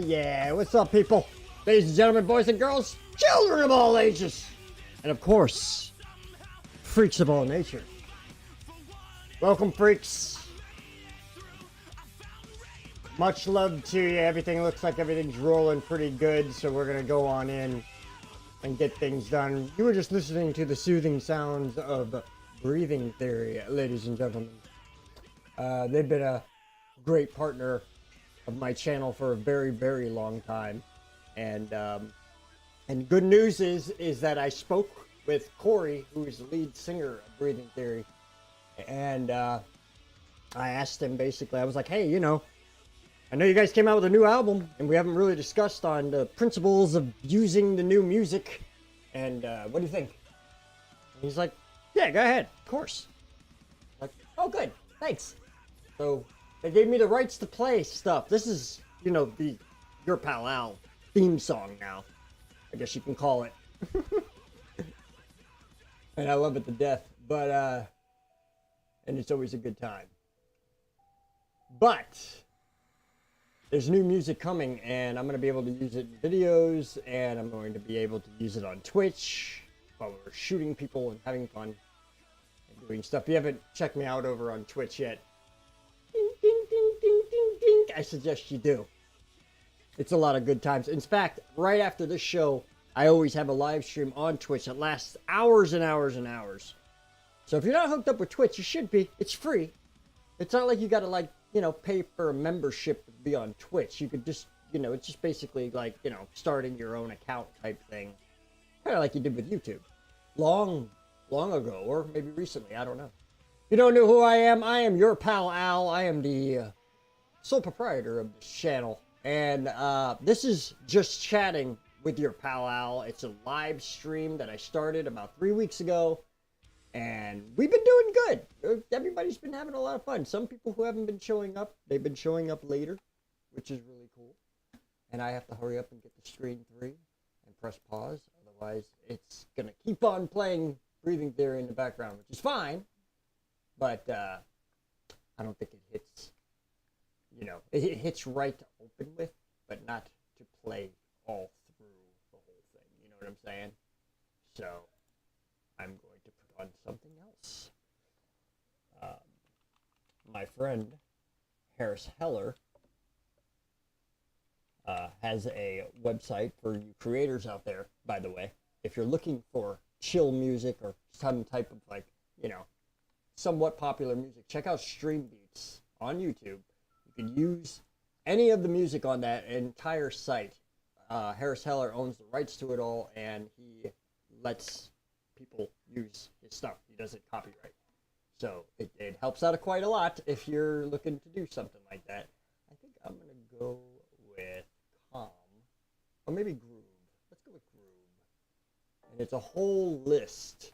yeah, what's up, people? Ladies and gentlemen, boys and girls, children of all ages, and of course, freaks of all nature. Welcome, freaks. Much love to you. Everything looks like everything's rolling pretty good, so we're gonna go on in and get things done. You were just listening to the soothing sounds of Breathing Theory, ladies and gentlemen. They've been a great partner of my channel for a very, very long time, and good news is that I spoke with Corey, who is the lead singer of Breathing Theory, and I asked him basically, I was like, hey, you know, I know you guys came out with a new album, and we haven't really discussed on the principles of using the new music, and what do you think? And he's like, yeah, go ahead, of course. I'm like, oh, good, thanks. So they gave me the rights to play stuff. This is, you know, the Your Pal Al theme song now, I guess you can call it. And I love it to death, but and it's always a good time. But there's new music coming, and I'm going to be able to use it in videos, and I'm going to be able to use it on Twitch while we're shooting people and having fun and doing stuff. If you haven't checked me out over on Twitch yet, ding, ding, ding, ding, ding, ding, I suggest you do. It's a lot of good times. In fact, right after this show, I always have a live stream on Twitch that lasts hours and hours and hours. So if you're not hooked up with Twitch, you should be. It's free. It's not like you got to, like, you know, pay for a membership to be on Twitch. You could just, you know, it's just basically like, you know, starting your own account type thing. Kind of like you did with YouTube. Long ago, or maybe recently, I don't know. You don't know who I am Your Pal Al. I am the sole proprietor of this channel. And this is just chatting with Your Pal Al. It's a live stream that I started about 3 weeks ago. And we've been doing good. Everybody's been having a lot of fun. Some people who haven't been showing up, they've been showing up later, which is really cool. And I have to hurry up and get the screen 3 and press pause. Otherwise, it's going to keep on playing Breathing Theory in the background, which is fine. But I don't think it hits, you know, it hits right to open with, but not to play all through the whole thing. You know what I'm saying? So I'm going to put on something else. My friend Harris Heller has a website for you creators out there, by the way. If you're looking for chill music or some type of, like, you know, somewhat popular music, check out Stream Beats on YouTube. You can use any of the music on that entire site. Harris Heller owns the rights to it all, and he lets people use his stuff. He doesn't copyright. So it helps out quite a lot if you're looking to do something like that. I think I'm going to go with Calm, or maybe Groove. Let's go with Groove. And it's a whole list.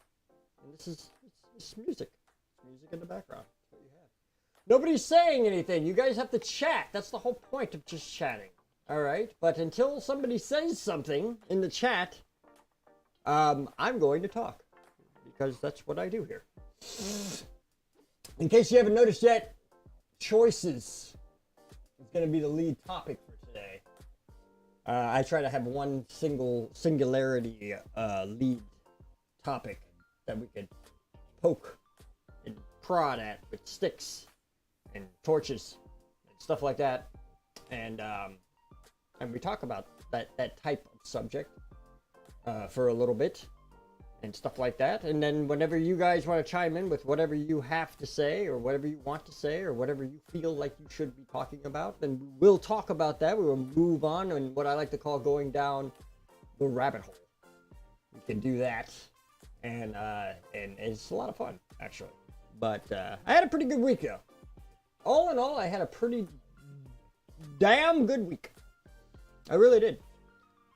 And this is it's music. It's music in the background. That's what you have. Nobody's saying anything. You guys have to chat. That's the whole point of just chatting. All right? But until somebody says something in the chat, I'm going to talk, because that's what I do here. In case you haven't noticed yet, choices is going to be the lead topic for today. I try to have one singularity lead topic that we could poke and prod at with sticks and torches and stuff like that, and we talk about that type of subject for a little bit and stuff like that. And then whenever you guys want to chime in with whatever you have to say, or whatever you want to say, or whatever you feel like you should be talking about, then we'll talk about that. We will move on, and what I like to call going down the rabbit hole. We can do that, and it's a lot of fun, actually. But I had a pretty good week, though. All in all, I had a pretty damn good week. I really did.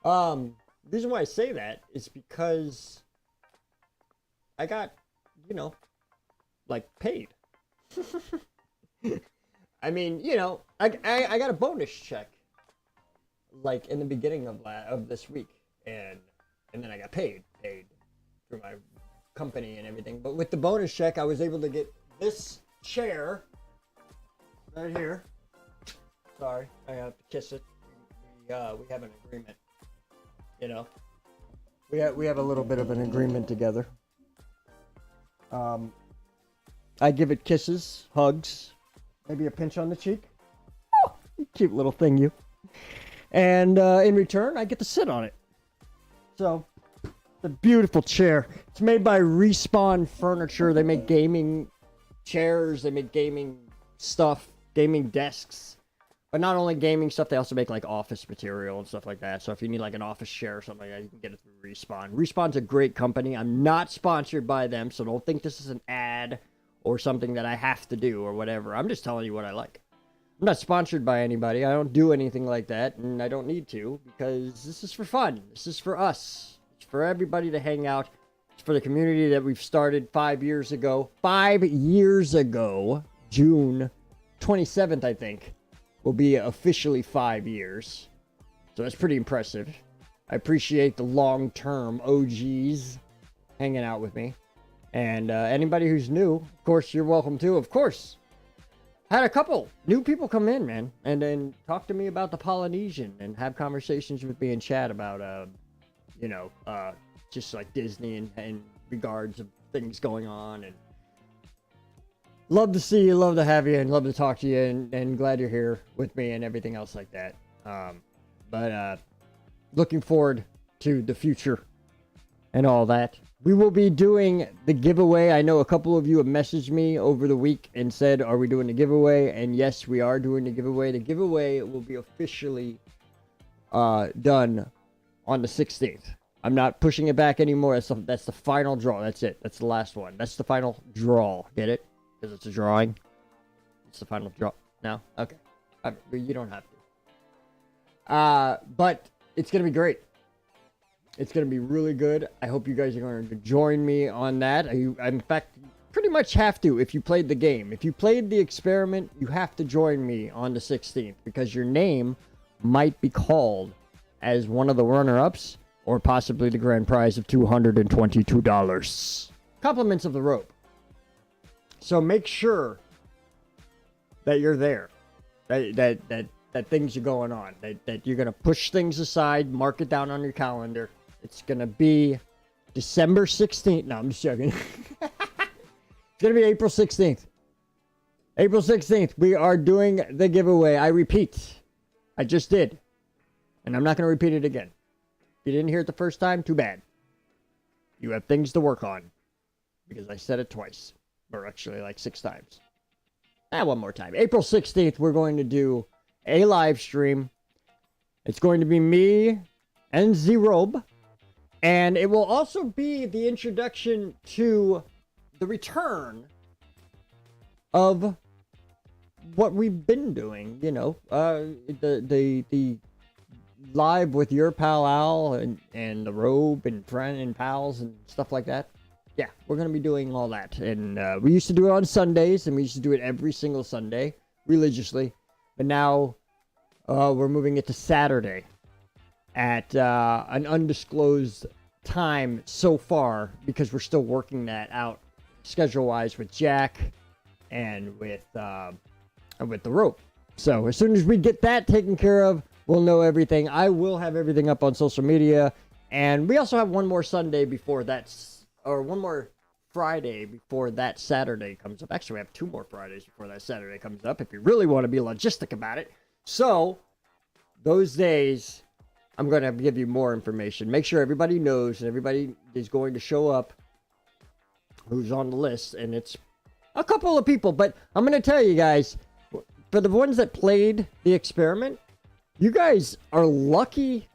The reason why I say that is because I got, you know, like, paid. I mean, you know, I got a bonus check, like, in the beginning of this week, and then I got paid through my company and everything. But with the bonus check, I was able to get this chair right here. Sorry, I have to kiss it. we have an agreement. You know, we have a little bit of an agreement together. I give it kisses, hugs, maybe a pinch on the cheek. Oh, cute little thing, you. And in return, I get to sit on it. So, it's a beautiful chair. It's made by Respawn Furniture. They make gaming chairs, they make gaming stuff, gaming desks. But not only gaming stuff, they also make like office material and stuff like that. So if you need like an office chair or something like that, you can get it through Respawn. Respawn's a great company. I'm not sponsored by them, so don't think this is an ad or something that I have to do or whatever. I'm just telling you what I like. I'm not sponsored by anybody. I don't do anything like that, and I don't need to, because this is for fun. This is for us. It's for everybody to hang out. It's for the community that we've started 5 years ago. 5 years ago, June 27th, I think, will be officially 5 years. So that's pretty impressive. I appreciate the long-term OGs hanging out with me. And anybody who's new, of course, you're welcome too. Of course. Had a couple new people come in, man, and then talk to me about the Polynesian and have conversations with me and chat about, just like Disney and regards of things going on. And love to see you, love to have you, and love to talk to you, and glad you're here with me and everything else like that. But looking forward to the future and all that. We will be doing the giveaway. I know a couple of you have messaged me over the week and said, are we doing the giveaway? And yes, we are doing the giveaway. The giveaway will be officially done on the 16th. I'm not pushing it back anymore. That's the final draw. That's it. That's the last one. That's the final draw. Get it? Because it's a drawing. It's the final draw. No? Okay. You don't have to. But it's going to be great. It's going to be really good. I hope you guys are going to join me on that. In fact, pretty much have to if you played the game. If you played the experiment, you have to join me on the 16th because your name might be called as one of the runner-ups or possibly the grand prize of $222. Compliments of the rope. So make sure that you're there, that things are going on, that you're going to push things aside, mark it down on your calendar. It's going to be December 16th. No, I'm just joking. It's going to be April 16th. April 16th, we are doing the giveaway. I repeat, I just did. And I'm not going to repeat it again. If you didn't hear it the first time, too bad. You have things to work on. Because I said it twice. Or actually like 6 times. One more time. April 16th, we're going to do a live stream. It's going to be me and Z-Robe. And it will also be the introduction to the return of what we've been doing. You know, the live with your pal Al and the Robe and friend and pals and stuff like that. Yeah, we're going to be doing all that. And we used to do it on Sundays, and we used to do it every single Sunday, religiously. But now we're moving it to Saturday at an undisclosed time so far, because we're still working that out schedule-wise with Jack and with the Rope. So as soon as we get that taken care of, we'll know everything. I will have everything up on social media. And we also have one more Sunday before that's... or one more Friday before that Saturday comes up. Actually, we have 2 more Fridays before that Saturday comes up, if you really want to be logistic about it. So, those days, I'm going to give you more information. Make sure everybody knows and everybody is going to show up who's on the list. And it's a couple of people, but I'm going to tell you guys, for the ones that played the experiment, you guys are lucky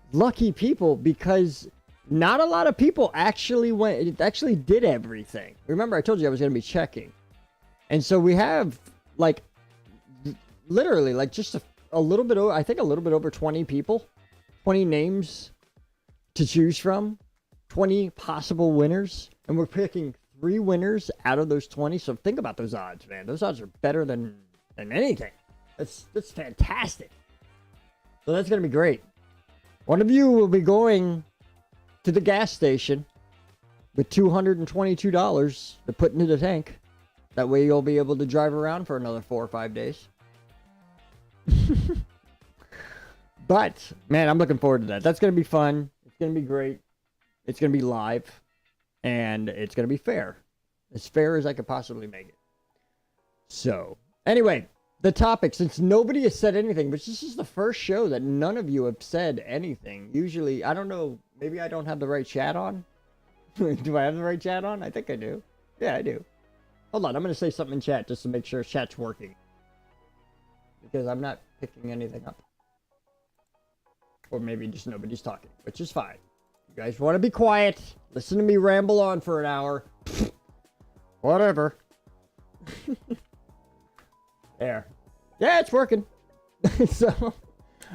people, because not a lot of people actually did everything. Remember, I told you I was going to be checking. And so we have, like, literally, like, just a little bit over, I think a little bit over 20 people, 20 names to choose from, 20 possible winners. And we're picking 3 winners out of those 20. So think about those odds, man. Those odds are better than anything. That's fantastic. So that's going to be great. One of you will be going to the gas station with $222 to put into the tank. That way you'll be able to drive around for another 4 or 5 days. But, man, I'm looking forward to that. That's going to be fun. It's going to be great. It's going to be live. And it's going to be fair. As fair as I could possibly make it. So, anyway, the topic, since nobody has said anything, but this is the first show that none of you have said anything. Usually, I don't know, maybe I don't have the right chat on? Do I have the right chat on? I think I do. Yeah, I do. Hold on, I'm going to say something in chat just to make sure chat's working. Because I'm not picking anything up. Or maybe just nobody's talking, which is fine. You guys want to be quiet, listen to me ramble on for an hour. Whatever. There. Yeah, it's working. So,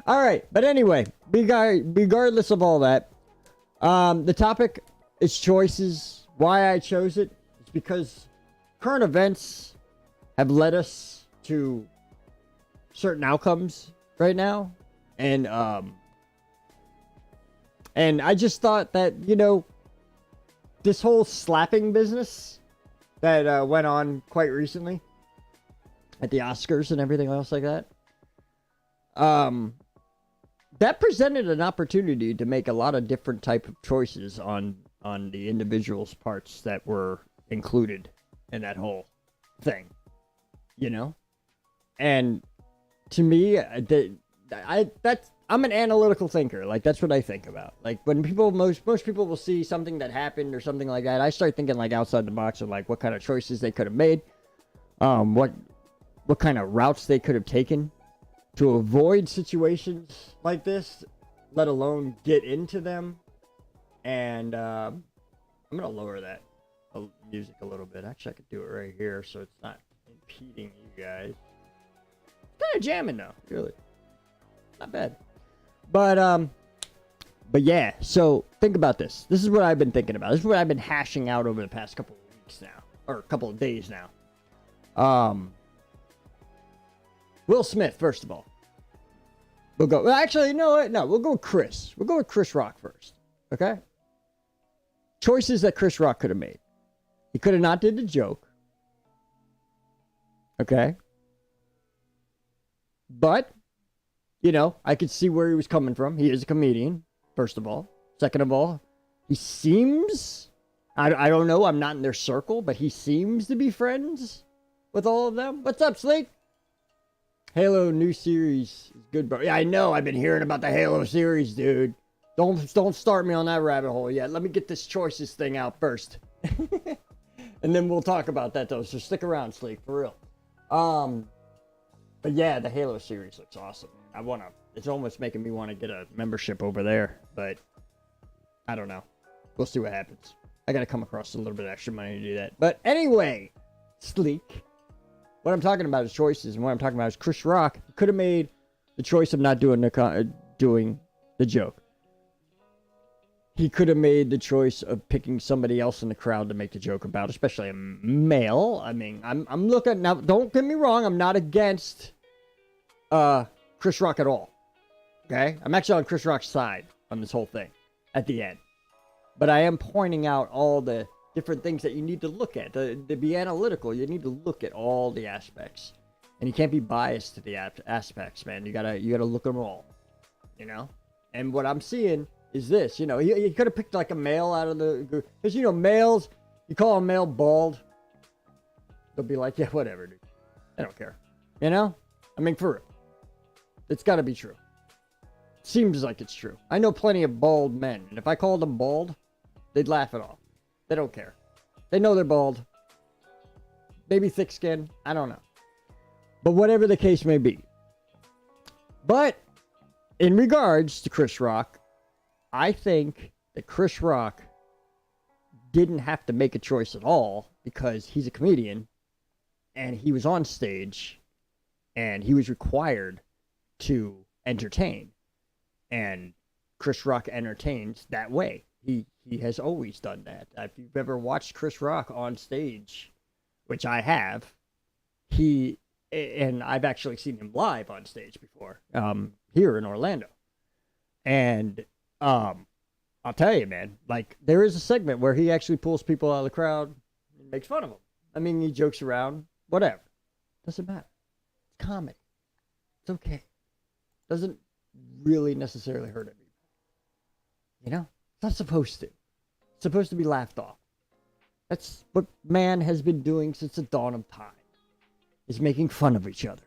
all right. But anyway, regardless of all that, the topic is choices. Why I chose it is because current events have led us to certain outcomes right now. And I just thought that, you know, this whole slapping business that went on quite recently at the Oscars and everything else like that, that presented an opportunity to make a lot of different type of choices on the individual's parts that were included in that whole thing, you know? And to me, I'm an analytical thinker. Like, that's what I think about. Like, when most people will see something that happened or something like that, I start thinking, like, outside the box of, like, what kind of choices they could have made, what kind of routes they could have taken to avoid situations like this, let alone get into them. And I'm going to lower that music a little bit. Actually, I could do it right here so it's not impeding you guys. It's kind of jamming, though, really. Not bad. But yeah, so think about this. This is what I've been thinking about. This is what I've been hashing out over the past couple of weeks now. Or a couple of days now. Will Smith, first of all. We'll go. Well, actually, you know what? No, we'll go with Chris. We'll go with Chris Rock first. Okay? Choices that Chris Rock could have made. He could have not did the joke. Okay? But, you know, I could see where he was coming from. He is a comedian, first of all. Second of all, he seems, I don't know, I'm not in their circle, but he seems to be friends with all of them. What's up, Sleek? Halo new series is good, bro. Yeah, I know. I've been hearing about the Halo series, dude. Don't start me on that rabbit hole yet. Let me get this choices thing out first. And then we'll talk about that, though. So stick around, Sleek, for real. But yeah, the Halo series looks awesome. It's almost making me want to get a membership over there, but I don't know. We'll see what happens. I got to come across a little bit of extra money to do that. But anyway, Sleek, what I'm talking about is choices, and what I'm talking about is Chris Rock could have made the choice of not doing the joke. He could have made the choice of picking somebody else in the crowd to make the joke about, especially a male. I mean, I'm looking now. Don't get me wrong. I'm not against Chris Rock at all. Okay, I'm actually on Chris Rock's side on this whole thing at the end. But I am pointing out all the different things that you need to look at. To be analytical, you need to look at all the aspects, and you can't be biased to the aspects, man. You gotta look at them all, you know. And what I'm seeing is this, you know, he could have picked like a male out of the group, because you know males, you call a male bald, they'll be like, yeah, whatever, dude. I don't care, you know. I mean, for real, it's got to be true. Seems like it's true. I know plenty of bald men, and if I called them bald, they'd laugh it off. They don't care. They know they're bald. Maybe thick skin. I don't know. But whatever the case may be. But in regards to Chris Rock, I think that Chris Rock didn't have to make a choice at all because he's a comedian and he was on stage and he was required to entertain. And Chris Rock entertains that way. He has always done that. If you've ever watched Chris Rock on stage, which I have, and I've actually seen him live on stage before, here in Orlando. And I'll tell you, man, like there is a segment where he actually pulls people out of the crowd and makes fun of them. I mean, he jokes around, whatever. Doesn't matter. It's comedy. It's okay. really necessarily hurt anybody. You know? It's not supposed to. It's supposed to be laughed off. That's what man has been doing since the dawn of time. Is making fun of each other.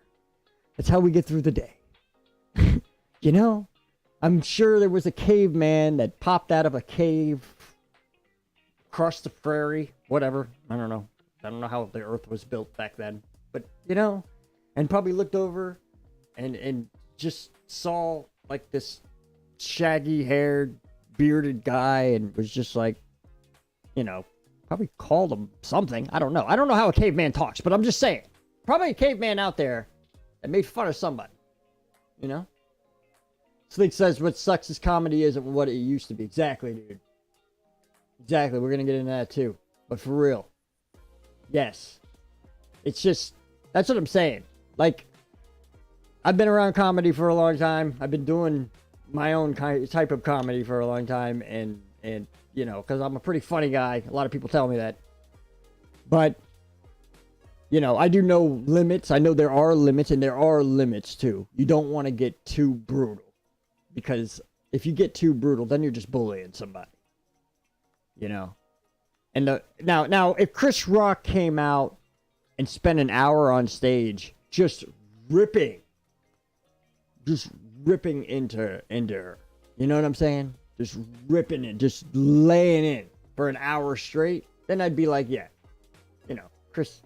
That's how we get through the day. You know? I'm sure there was a caveman that popped out of a cave, crossed the prairie, whatever. I don't know. I don't know how the earth was built back then. But, you know, and probably looked over and just saw like this shaggy haired, bearded guy and was just like, you know, probably called him something. I don't know. I don't know how a caveman talks, but I'm just saying. Probably a caveman out there that made fun of somebody. You know? Sleek says what sucks is comedy isn't what it used to be. Exactly, dude. Exactly. We're going to get into that too. But for real. Yes. It's just, that's what I'm saying. Like, I've been around comedy for a long time. I've been doing my own type of comedy for a long time. And you know, because I'm a pretty funny guy. A lot of people tell me that. But, you know, I do know limits. I know there are limits, and there are limits too. You don't want to get too brutal. Because if you get too brutal, then you're just bullying somebody. You know? And now, if Chris Rock came out and spent an hour on stage just ripping into her, you know what I'm saying? Just ripping it, just laying in for an hour straight, then I'd be like, yeah, you know, Chris,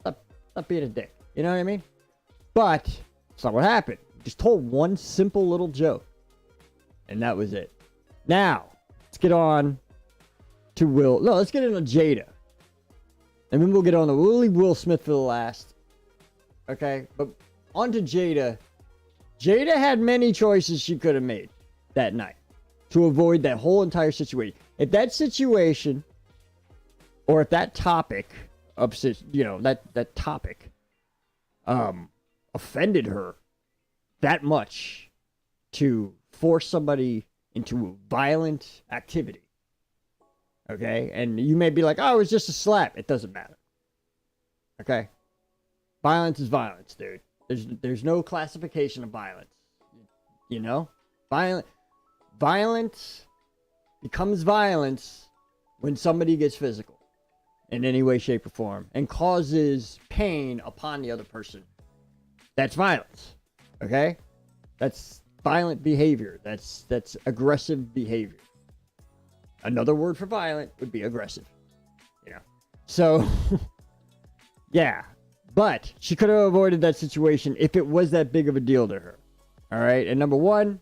stop being a dick. You know what I mean? But it's not what happened. He just told one simple little joke. And that was it. Now, let's get on to Will. No, let's get into Jada. And then we'll get on to Will Smith for the last. Okay? But on to Jada. Jada had many choices she could have made that night to avoid that whole entire situation. If that situation, or if that topic, you know, that topic offended her that much to force somebody into violent activity. Okay? And you may be like, oh, it was just a slap. It doesn't matter. Okay? Violence is violence, dude. There's no classification of violence. You know? Violence becomes violence when somebody gets physical in any way, shape, or form and causes pain upon the other person. That's violence. Okay? That's violent behavior. That's aggressive behavior. Another word for violent would be aggressive. You know? So, yeah. But she could have avoided that situation if it was that big of a deal to her. All right? And number one,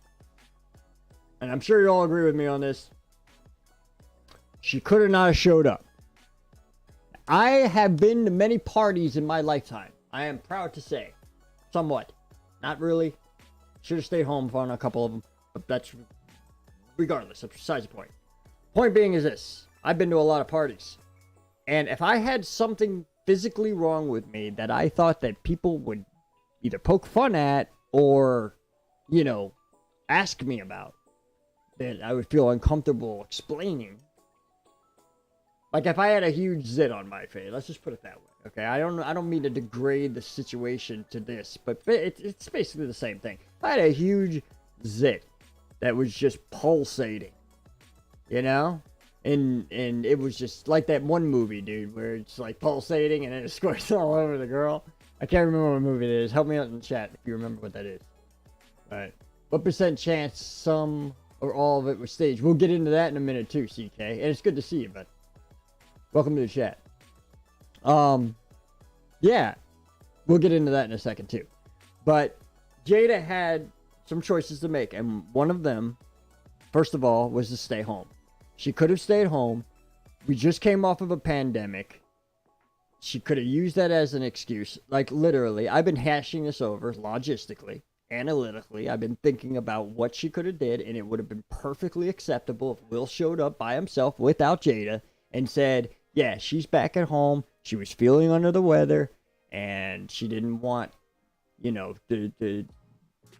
and I'm sure you all agree with me on this, she could have not showed up. I have been to many parties in my lifetime. I am proud to say. Somewhat. Not really. Should have stayed home for a couple of them. But that's regardless. That's besides the point. Point being is this. I've been to a lot of parties. And if I had something physically wrong with me that I thought that people would either poke fun at or, you know, ask me about, that I would feel uncomfortable explaining. Like if I had a huge zit on my face, let's just put it that way. Okay, I don't mean to degrade the situation to this, but it's basically the same thing. If I had a huge zit that was just pulsating, you know, and it was just like that one movie, dude, where it's like pulsating and then it squirts all over the girl. I can't remember what movie it is. Help me out in the chat if you remember what that is. All right, what percent chance some or all of it was staged? We'll get into that in a minute too, CK, and it's good to see you, bud. Welcome to the chat. Yeah, we'll get into that in a second too. But Jada had some choices to make, and one of them, first of all, was to stay home. She could have stayed home. We just came off of a pandemic. She could have used that as an excuse. Like, literally, I've been hashing this over logistically, analytically. I've been thinking about what she could have did, and it would have been perfectly acceptable if Will showed up by himself without Jada and said, yeah, she's back at home. She was feeling under the weather, and she didn't want, you know, to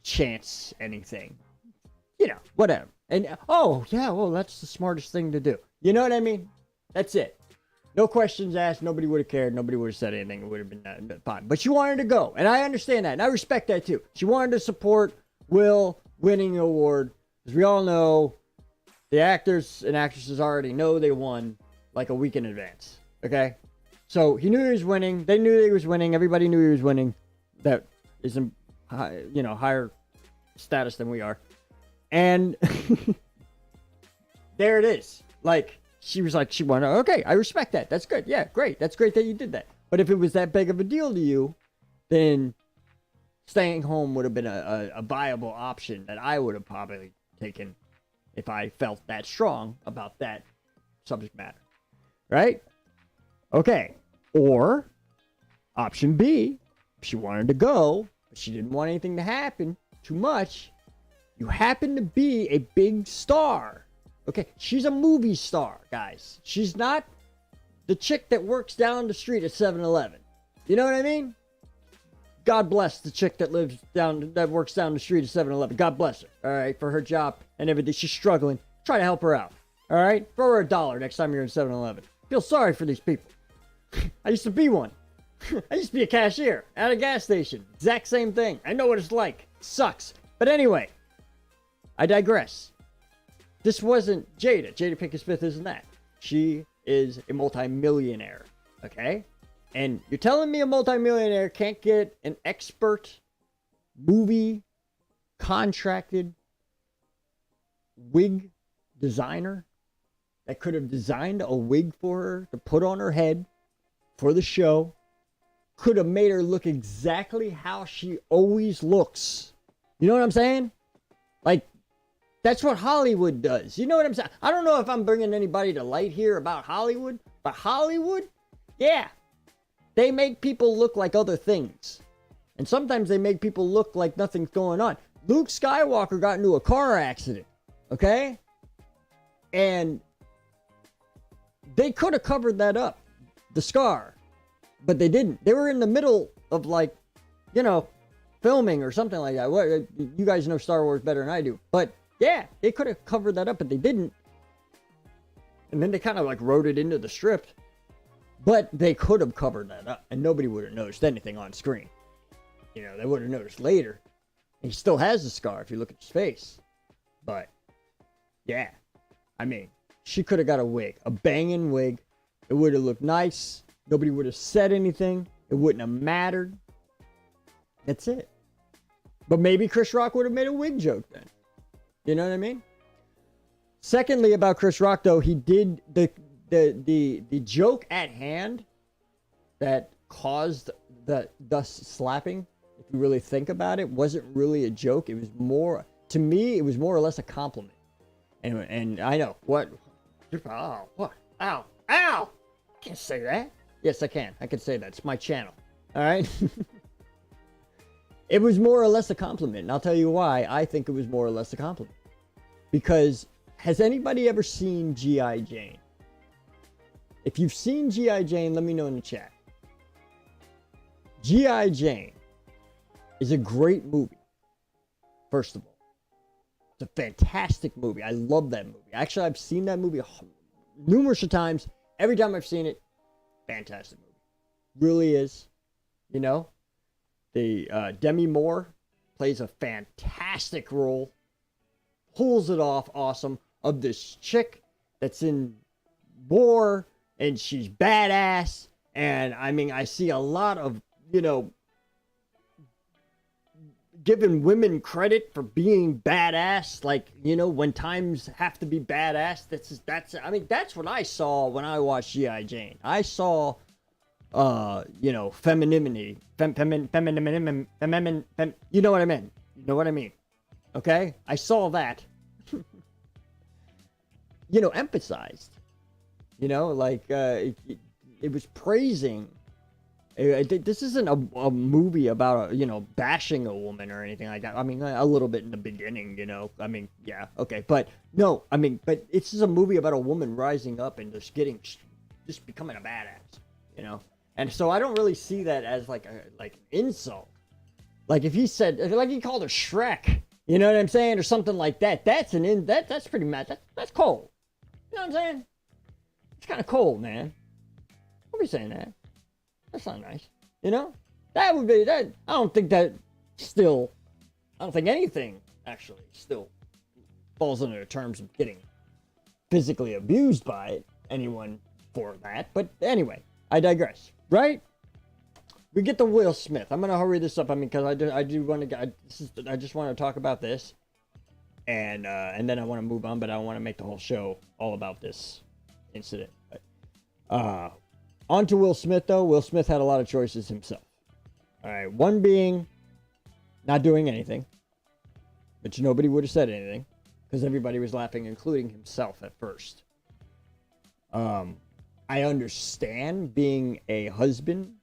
chance anything. You know, whatever. And, oh, yeah, well, that's the smartest thing to do. You know what I mean? That's it. No questions asked. Nobody would have cared. Nobody would have said anything. It would have been fine. But she wanted to go, and I understand that, and I respect that, too. She wanted to support Will winning an award. Because we all know the actors and actresses already know they won like a week in advance. Okay? So he knew he was winning. They knew he was winning. Everybody knew he was winning. That is in higher status than we are. And there it is. Like, she was like, she won. Okay, I respect that. That's good. Yeah, great. That's great that you did that. But if it was that big of a deal to you, then staying home would have been a viable option that I would have probably taken if I felt that strong about that subject matter. Right? Okay. Or option B, if she wanted to go, but she didn't want anything to happen too much, you happen to be a big star. Okay? She's a movie star, guys. She's not the chick that works down the street at 7-Eleven. You know what I mean? God bless the chick that works down the street at 7-Eleven. God bless her, all right, for her job and everything. She's struggling. Try to help her out, all right? Throw her $1 next time you're in 7-Eleven. Feel sorry for these people. I used to be one. I used to be a cashier at a gas station. Exact same thing. I know what it's like. Sucks. But anyway, I digress. This wasn't Jada. Jada Pinkett Smith isn't that. She is a multimillionaire, okay? And you're telling me a multimillionaire can't get an expert movie contracted wig designer that could have designed a wig for her to put on her head for the show, could have made her look exactly how she always looks. You know what I'm saying? Like, that's what Hollywood does. You know what I'm saying? I don't know if I'm bringing anybody to light here about Hollywood, but Hollywood, yeah, they make people look like other things. And sometimes they make people look like nothing's going on. Luke Skywalker got into a car accident, okay? And they could have covered that up, the scar, but they didn't. They were in the middle of, like, you know, filming or something like that. You guys know Star Wars better than I do. But yeah, they could have covered that up, but they didn't. And then they kind of like wrote it into the script. But they could have covered that up, and nobody would have noticed anything on screen. You know, they would have noticed later. He still has the scar if you look at his face. But yeah, I mean, she could have got a wig, a banging wig. It would have looked nice. Nobody would have said anything. It wouldn't have mattered. That's it. But maybe Chris Rock would have made a wig joke then. You know what I mean? Secondly, about Chris Rock, though, he did the joke at hand that caused the slapping. If you really think about it, wasn't really a joke. It was more, to me, it was more or less a compliment. And I know what. Oh, what? Ow! Ow! I can't say that. Yes, I can. I can say that. It's my channel. All right. It was more or less a compliment, and I'll tell you why I think it was more or less a compliment. Because has anybody ever seen G.I. Jane? If you've seen G.I. Jane, let me know in the chat. G.I. Jane is a great movie, first of all. It's a fantastic movie. I love that movie. Actually, I've seen that movie numerous of times. Every time I've seen it, fantastic movie. Really is. You know? The Demi Moore plays a fantastic role. Pulls it off awesome. Of this chick that's in war, and she's badass. And I mean, I see a lot of, you know, giving women credit for being badass, like, you know, when times have to be badass. That's what I saw when I watched G.I. Jane. I saw, you know, femininity, you know what I mean? You know what I mean? Okay? I saw that, you know, emphasized, you know, like, it was praising. This isn't a movie about, you know, bashing a woman or anything like that. I mean, a little bit in the beginning, you know. I mean, yeah, okay. But no, I mean, but it's just a movie about a woman rising up and just becoming a badass, you know. And so I don't really see that as like an insult. Like if he said, like he called her Shrek, you know what I'm saying, or something like that. That's pretty mad. That's cold. You know what I'm saying? It's kind of cold, man. Don't be saying that. That's not nice. You know? That would be that. I don't think anything actually still falls under the terms of getting physically abused by anyone for that. But anyway, I digress. Right? We get to Will Smith. I'm gonna hurry this up. I mean, because I do want to. I just want to talk about this, and then I want to move on. But I want to make the whole show all about this incident. But, on to Will Smith though. Will Smith had a lot of choices himself. All right, one being not doing anything, which nobody would have said anything because everybody was laughing, including himself at first. I understand being a husband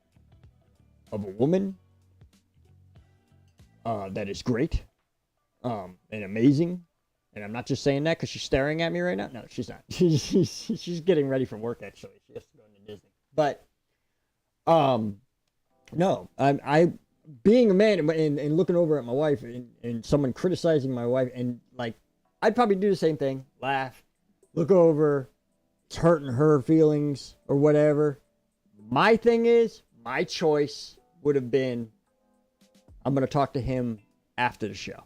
of a woman that is great and amazing, and I'm not just saying that because she's staring at me right now. No, she's not. She's getting ready for work. Actually, she has to go to Disney. But no, I being a man and looking over at my wife and someone criticizing my wife, and like I'd probably do the same thing, laugh, look over, it's hurting her feelings or whatever. My thing is, my choice would have been, I'm gonna talk to him after the show,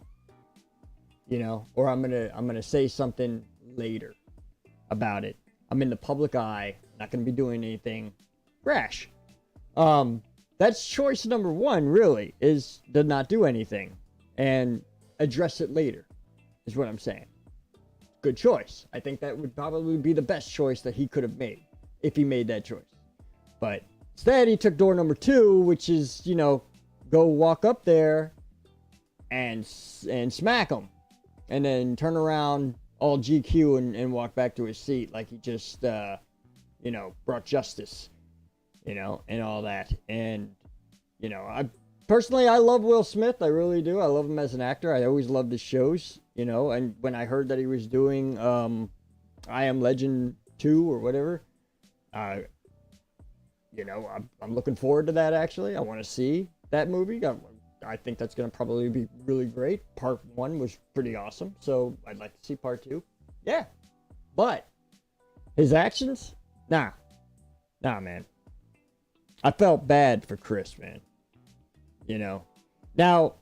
you know, or I'm gonna say something later about it. I'm in the public eye, not gonna be doing anything rash. That's choice number one, really, is to not do anything and address it later, is what I'm saying. Good choice. I think that would probably be the best choice that he could have made if he made that choice. But instead, he took door number two, which is, you know, go walk up there and smack him, and then turn around all GQ and walk back to his seat like he just, you know, brought justice, you know, and all that. And, you know, I love Will Smith. I really do. I love him as an actor. I always loved his shows, you know, and when I heard that he was doing I Am Legend 2 or whatever, you know, I'm looking forward to that, actually. I want to see that movie. I think that's going to probably be really great. Part 1 was pretty awesome, so I'd like to see part 2. Yeah. But his actions? Nah, man. I felt bad for Chris, man. You know. Now,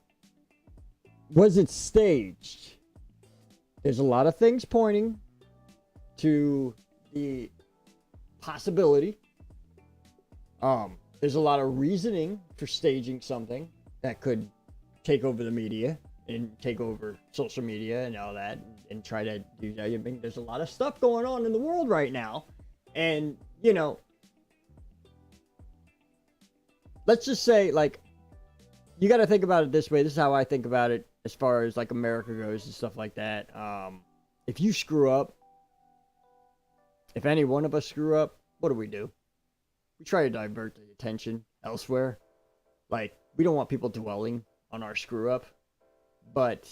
was it staged? There's a lot of things pointing to the possibility. There's a lot of reasoning for staging something that could take over the media and take over social media and all that and try to do that. I mean, there's a lot of stuff going on in the world right now. And, you know, let's just say, like, you got to think about it this way. This is how I think about it as far as, like, America goes and stuff like that. If you screw up, if any one of us screw up, what do? We try to divert the attention elsewhere. Like, we don't want people dwelling on our screw up. But,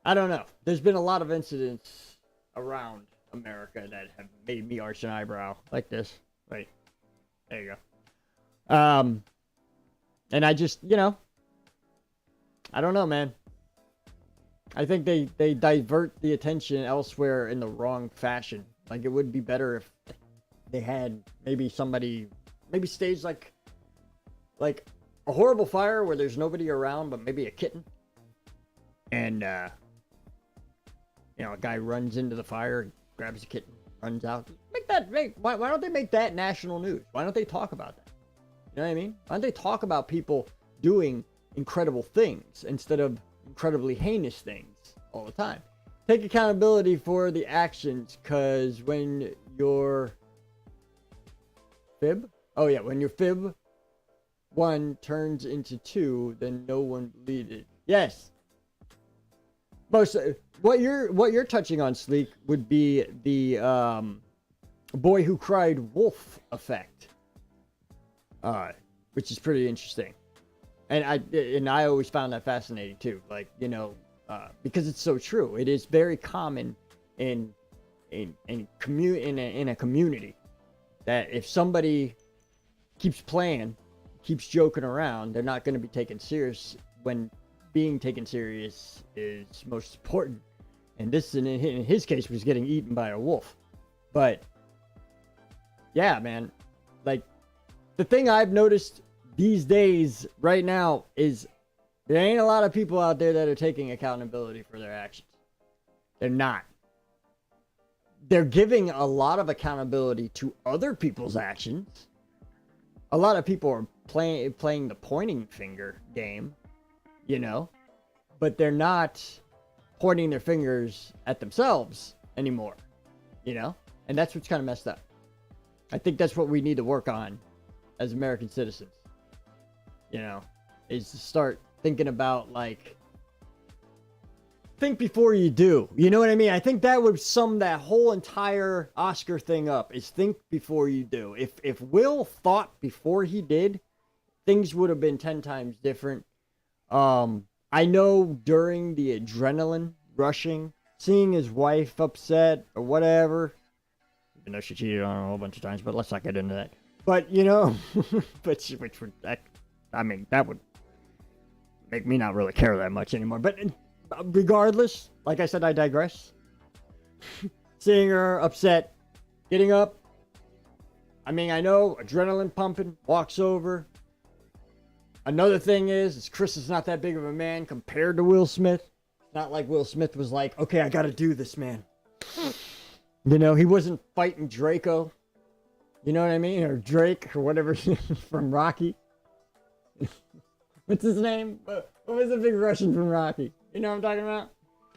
I don't know. There's been a lot of incidents around America that have made me arch an eyebrow like this. Wait. There you go. And I just, you know, I don't know, man. I think they divert the attention elsewhere in the wrong fashion. Like, it would be better if they had maybe somebody, maybe staged like a horrible fire where there's nobody around but maybe a kitten. And, you know, a guy runs into the fire, grabs a kitten, runs out. Why don't they make that national news? Why don't they talk about that? You know what I mean? Why don't they talk about people doing incredible things instead of incredibly heinous things all the time? Take accountability for the actions, because when your when your fib 1 turns into 2, then no one believed it. Yes. Most what you're touching on, Sleek, would be the boy who cried wolf effect. Which is pretty interesting, and I always found that fascinating too. Like, you know, because it's so true. It is very common in a community that if somebody keeps playing, keeps joking around, they're not going to be taken serious when being taken serious is most important. And this, in his case, was getting eaten by a wolf. But yeah, man, like, the thing I've noticed these days right now is There ain't a lot of people out there that are taking accountability for their actions. They're not. They're giving a lot of accountability to other people's actions. A lot of people are playing the pointing finger game, you know, but they're not pointing their fingers at themselves anymore, you know, and that's what's kind of messed up. I think that's what we need to work on as American citizens, you know, is to start thinking about, like, think before you do. You know what I mean? I think that would sum that whole entire Oscar thing up, is think before you do. If Will thought before he did, things would have been 10 times different. I know during the adrenaline rushing, seeing his wife upset or whatever, even though she cheated on him a whole bunch of times, but let's not get into that. But, you know, which would, I mean, that would make me not really care that much anymore. But regardless, like I said, I digress. Seeing her upset, getting up. I mean, I know, adrenaline pumping, walks over. Another thing is Chris is not that big of a man compared to Will Smith. It's not like Will Smith was like, okay, I gotta do this, man. You know, he wasn't fighting Draco. You know what I mean? Or Drake, or whatever, from Rocky. What's his name? What was the big Russian from Rocky? You know what I'm talking about?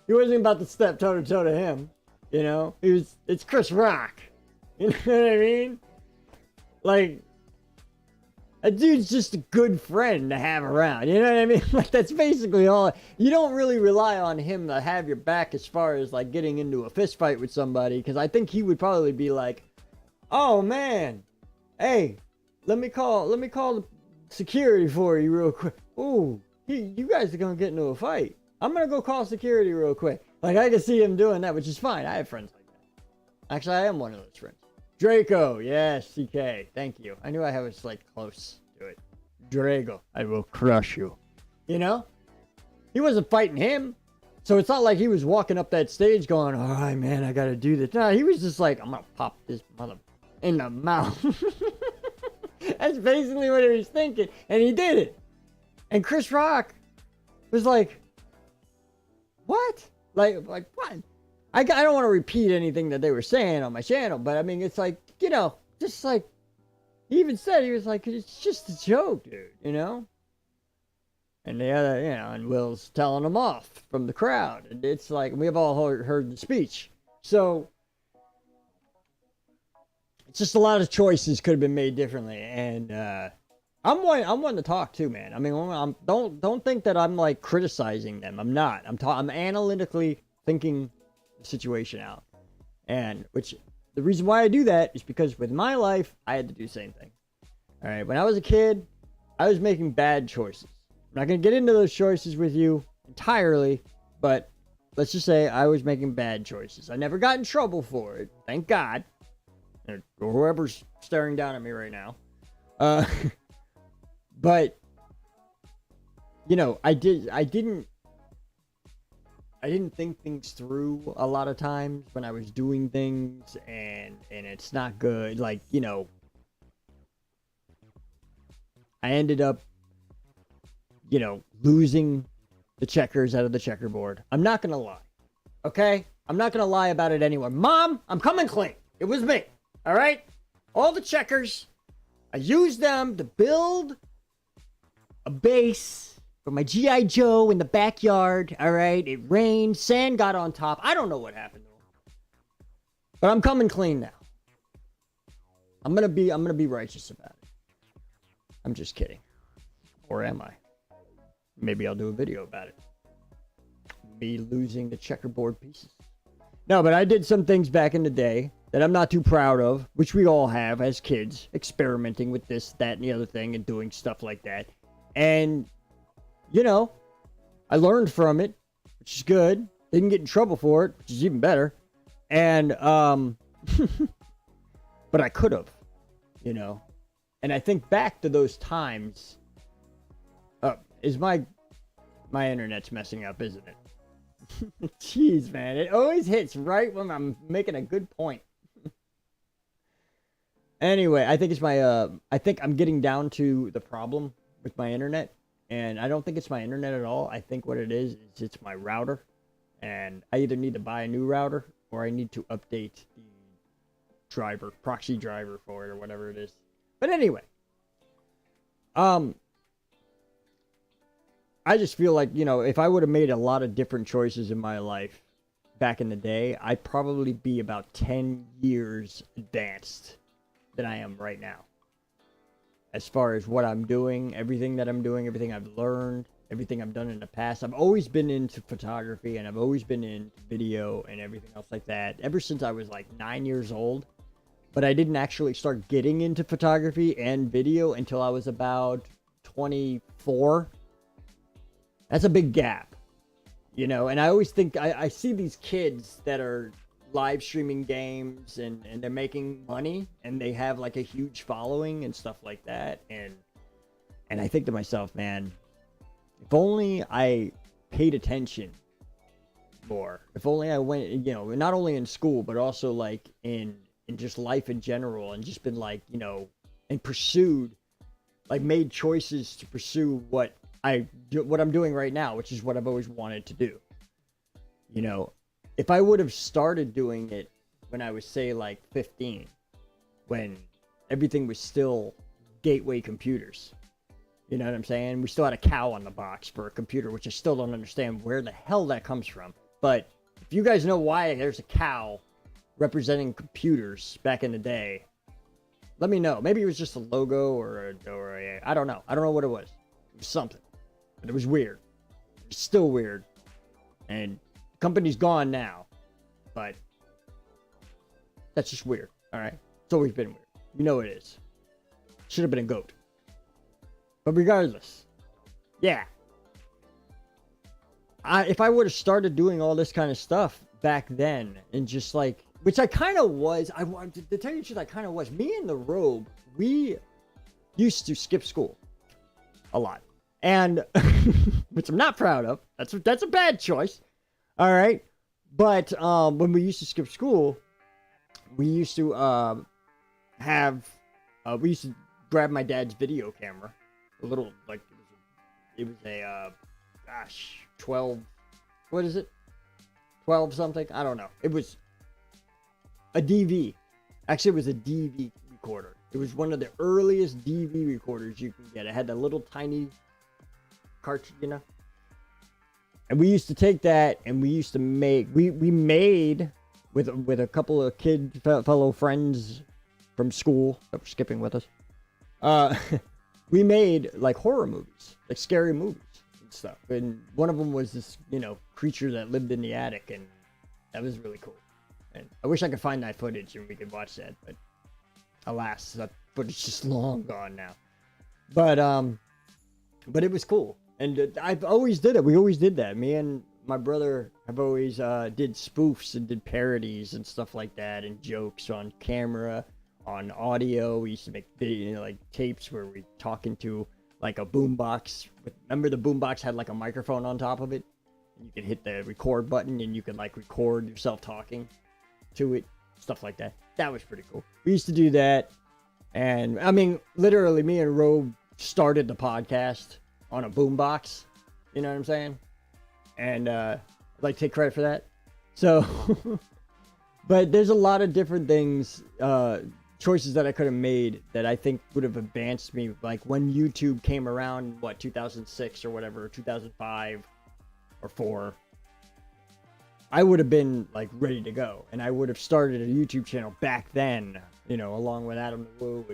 He wasn't about to step toe-to-toe to him. You know? It's Chris Rock. You know what I mean? Like, a dude's just a good friend to have around. You know what I mean? Like, that's basically all. You don't really rely on him to have your back as far as, like, getting into a fist fight with somebody, because I think he would probably be like, oh, man, hey, let me call the security for you real quick. Ooh, you guys are going to get into a fight. I'm going to go call security real quick. Like, I can see him doing that, which is fine. I have friends like that. Actually, I am one of those friends. Draco, yes, CK, thank you. I knew I was, like, close to it. Drago, I will crush you. You know? He wasn't fighting him. So it's not like he was walking up that stage going, all right, man, I got to do this. No, he was just like, I'm going to pop this mother in the mouth. That's basically what he was thinking. And he did it. And Chris Rock was like, what? Like what? I don't want to repeat anything that they were saying on my channel, but I mean, it's like, you know, just like, he even said, he was like, it's just a joke, dude, you know? And the other, you know, and Will's telling him off from the crowd. And it's like, we have all heard the speech. So, it's just a lot of choices could have been made differently. And, I'm one to talk too, man. I mean, don't think that I'm like criticizing them. I'm not. I'm analytically thinking the situation out. And which the reason why I do that is because with my life, I had to do the same thing. All right. When I was a kid, I was making bad choices. I'm not going to get into those choices with you entirely, but let's just say I was making bad choices. I never got in trouble for it. Thank God. Or whoever's staring down at me right now. But, you know, I didn't think things through a lot of times when I was doing things, and it's not good. Like, you know, I ended up, you know, losing the checkers out of the checkerboard. I'm not going to lie. Okay? I'm not going to lie about it anymore. Mom, I'm coming clean. It was me. All right? All the checkers, I used them to build a base for my G.I. Joe in the backyard. All right? It rained. Sand got on top. I don't know what happened to them. But I'm coming clean now. I'm going to be righteous about it. I'm just kidding. Or am I? Maybe I'll do a video about it. Me losing the checkerboard pieces. No, but I did some things back in the day that I'm not too proud of, which we all have as kids, experimenting with this, that, and the other thing, and doing stuff like that. And, you know, I learned from it, which is good. Didn't get in trouble for it, which is even better. And, but I could have, you know. And I think back to those times. Is my internet's messing up, isn't it? Jeez, man. It always hits right when I'm making a good point. Anyway, I think it's my, I think I'm getting down to the problem with my internet. And I don't think it's my internet at all. I think what it is it's my router. And I either need to buy a new router or I need to update the driver, proxy driver for it or whatever it is. But anyway, I just feel like, if I would have made a lot of different choices in my life back in the day, I'd probably be about 10 years advanced than I am right now. As far as what I'm doing, everything that I'm doing, everything I've learned, everything I've done in the past. I've always been into photography and I've always been into video and everything else like that ever since I was like 9 years old. But I didn't actually start getting into photography and video until I was about 24. That's a big gap, and I always think I see these kids that are live streaming games and they're making money and they have like a huge following and stuff like that. And I think to myself, man, if only I paid attention more, if only I went, not only in school, but also like in just life in general and just been like, and pursued, like made choices to pursue what I'm doing right now, which is what I've always wanted to do. If I would have started doing it when I was, say, like 15, when everything was still gateway computers, you know what I'm saying? We still had a cow on the box for a computer, which I still don't understand where the hell that comes from. But if you guys know why there's a cow representing computers back in the day, let me know. Maybe it was just a logo or a I don't know. I don't know what it was. It was something. But it was weird. It's still weird. And the company's gone now. But that's just weird. Alright? It's always been weird. You know it is. Should have been a goat. But regardless. Yeah. If I would have started doing all this kind of stuff back then and just like, which I kind of was, to tell you the truth, I kind of was. Me and the Robe, we used to skip school a lot. And, which I'm not proud of. That's a bad choice. All right. But when we used to skip school, we used to we used to grab my dad's video camera. A little, like, it was a 12, what is it? 12 something? I don't know. It was a DV. Actually, it was a DV recorder. It was one of the earliest DV recorders you can get. It had that little tiny cartridge, And we used to take that and we used to make, we made with a couple of fellow friends from school that were skipping with us. We made like horror movies, like scary movies and stuff. And one of them was this, creature that lived in the attic, and that was really cool. And I wish I could find that footage and we could watch that, but alas, that footage is just long gone now. But it was cool. And I've always did it. We always did that. Me and my brother have always did spoofs and did parodies and stuff like that, and jokes on camera, on audio. We used to make video, like tapes where we talk into like a boombox. Remember the boombox had like a microphone on top of it? And you could hit the record button and you could like record yourself talking to it, stuff like that. That was pretty cool. We used to do that. And I mean, literally me and Robe started the podcast on a boombox. You know what I'm saying? And I'd like to take credit for that. So, but there's a lot of different things, choices that I could have made that I think would have advanced me. Like when YouTube came around, 2006 or whatever, 2005 or 4, I would have been like ready to go. And I would have started a YouTube channel back then, along with Adam the Woo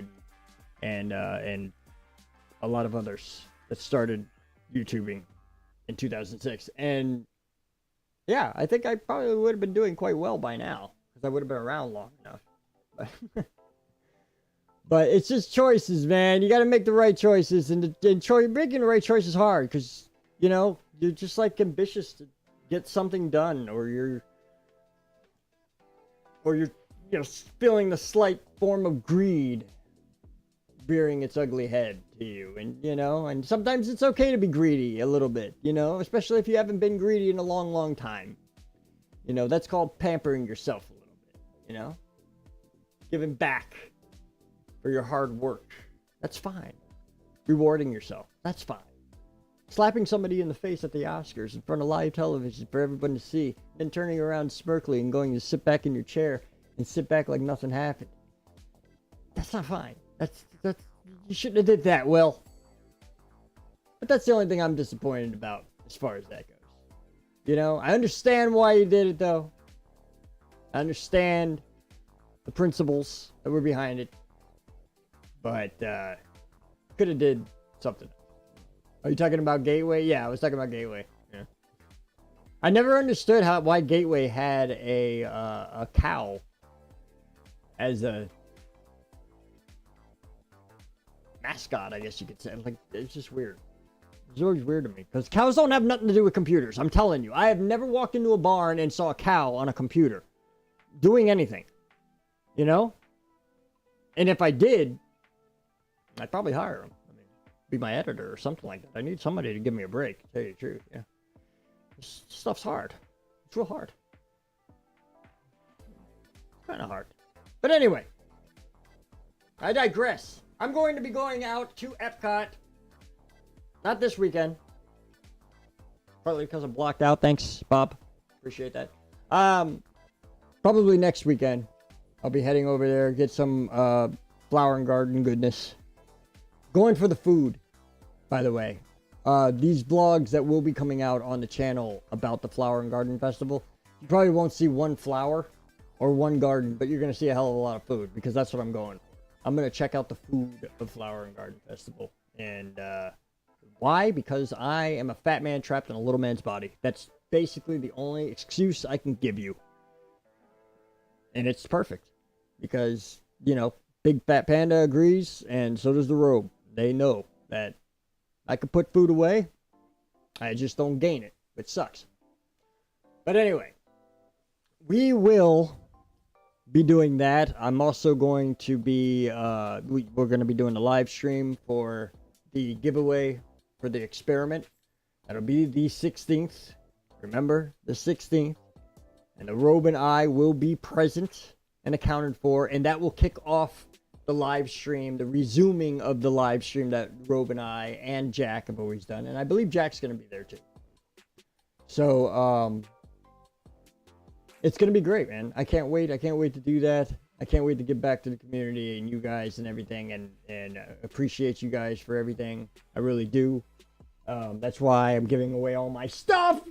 and a lot of others that started YouTubing in 2006. And yeah, I think I probably would have been doing quite well by now because I would have been around long enough. But it's just choices, man. You got to make the right choices, and making the right choice is hard because you're just like ambitious to get something done, or you're feeling the slight form of greed rearing its ugly head to you. And and sometimes it's okay to be greedy a little bit, especially if you haven't been greedy in a long time. That's called pampering yourself a little bit, giving back for your hard work. That's fine. Rewarding yourself, that's fine. slapping somebody in the face at the Oscars in front of live television for everyone to see, then turning around smirkly and going to sit back in your chair and sit back like nothing happened. That's not fine. That's you shouldn't have did that, Will. But that's the only thing I'm disappointed about as far as that goes. You know, I understand why you did it, though. I understand the principles that were behind it. But, could have did something. Are you talking about Gateway? Yeah, I was talking about Gateway. Yeah. I never understood why Gateway had a cow as a mascot, I guess you could say. Like, it's just weird. It's always weird to me because cows don't have nothing to do with computers. I'm telling you, I have never walked into a barn and saw a cow on a computer doing anything, you know. And if I did, I'd probably hire him. I mean, be my editor or something like that. I need somebody to give me a break. To tell you the truth, yeah. This stuff's hard. It's real hard. Kind of hard. But anyway, I digress. I'm going to be going out to Epcot. Not this weekend. Partly because I'm blocked out. Thanks, Bob. Appreciate that. Probably next weekend. I'll be heading over there, get some flower and garden goodness. Going for the food, by the way. These vlogs that will be coming out on the channel about the Flower and Garden Festival, you probably won't see one flower or one garden, but you're going to see a hell of a lot of food because that's what I'm going for. I'm going to check out the food of Flower and Garden Festival. And why? Because I am a fat man trapped in a little man's body. That's basically the only excuse I can give you. And it's perfect. Because, you know, Big Fat Panda agrees, and so does the Robe. They know that I could put food away. I just don't gain it, which sucks. But anyway, we will be doing that. I'm also going to be, we're going to be doing a live stream for the giveaway for the experiment. That'll be the 16th. Remember, the 16th. And the Robe and I will be present and accounted for, and that will kick off the live stream, the resuming of the live stream that Robe and I and Jack have always done. And I believe Jack's going to be there too. So, it's going to be great, man. I can't wait. I can't wait to do that. I can't wait to get back to the community and you guys and everything, and appreciate you guys for everything. I really do. That's why I'm giving away all my stuff.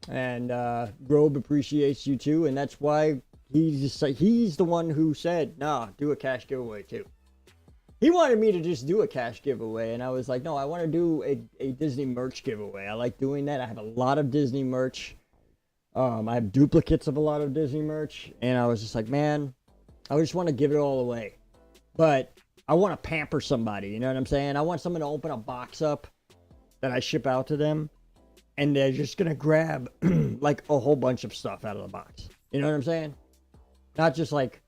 And Robe appreciates you too, and that's why he's the one who said, nah, do a cash giveaway too. He wanted me to just do a cash giveaway, and I was like, no, I want to do a Disney merch giveaway. I like doing that. I have a lot of Disney merch. I have duplicates of a lot of Disney merch, and I was just like, man, I just want to give it all away. But I want to pamper somebody, you know what I'm saying? I want someone to open a box up that I ship out to them, and they're just going to grab like a whole bunch of stuff out of the box. You know what I'm saying? Not just like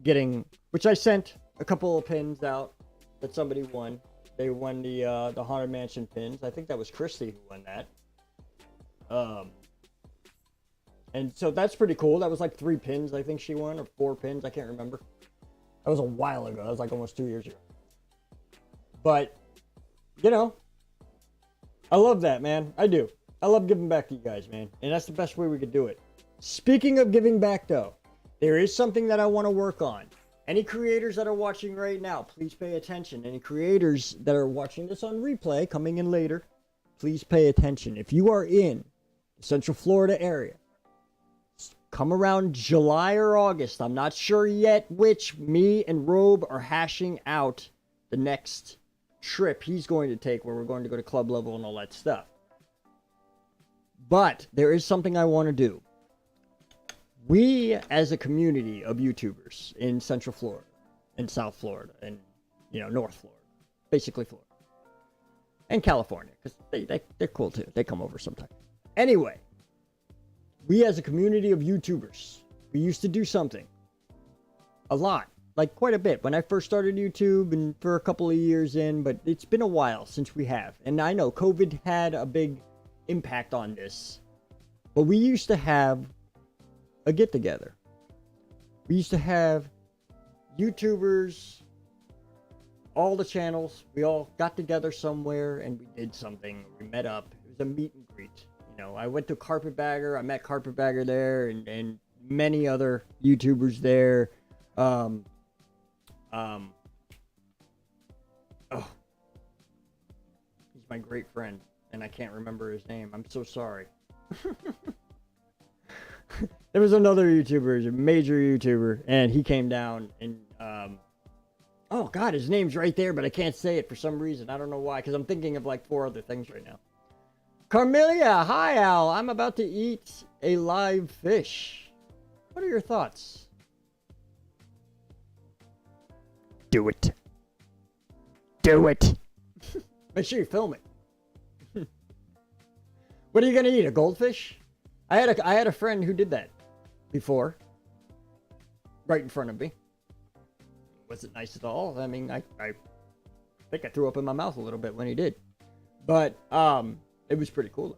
getting, which I sent a couple of pins out that somebody won. They won the Haunted Mansion pins. I think that was Christy who won that. And so that's pretty cool. That was like 3 pins, I think she won, or 4 pins. I can't remember. That was a while ago. That was like almost 2 years ago. But, you know, I love that, man. I do. I love giving back to you guys, man. And that's the best way we could do it. Speaking of giving back, though, there is something that I want to work on. Any creators that are watching right now, please pay attention. Any creators that are watching this on replay, coming in later, please pay attention. If you are in the Central Florida area, come around July or August, I'm not sure yet which, me and Robe are hashing out the next trip he's going to take, where we're going to go to club level and all that stuff. But there is something I want to do. We, as a community of YouTubers in Central Florida, and South Florida, and, you know, North Florida, basically Florida, and California, because they're cool too. They come over sometime. Anyway, we as a community of YouTubers, we used to do something. A lot. Like quite a bit. When I first started YouTube and for a couple of years in, but it's been a while since we have. And I know COVID had a big impact on this. But we used to have a get-together. We used to have YouTubers all the channels. We all got together somewhere and we did something. We met up. It was a meet and greet. You know, I went to Carpetbagger. I met Carpetbagger there and many other YouTubers there. Oh, he's my great friend, and I can't remember his name. I'm so sorry. There was another YouTuber, a major YouTuber, and he came down and oh god, his name's right there, but I can't say it for some reason. I don't know why, because I'm thinking of like 4 other things right now. Carmelia, hi Al. I'm about to eat a live fish. What are your thoughts? Do it. Do it. Make sure you film it. What are you gonna eat? A goldfish? I had a friend who did that before, right in front of me. Wasn't nice at all. I mean, I think I threw up in my mouth a little bit when he did, but it was pretty cool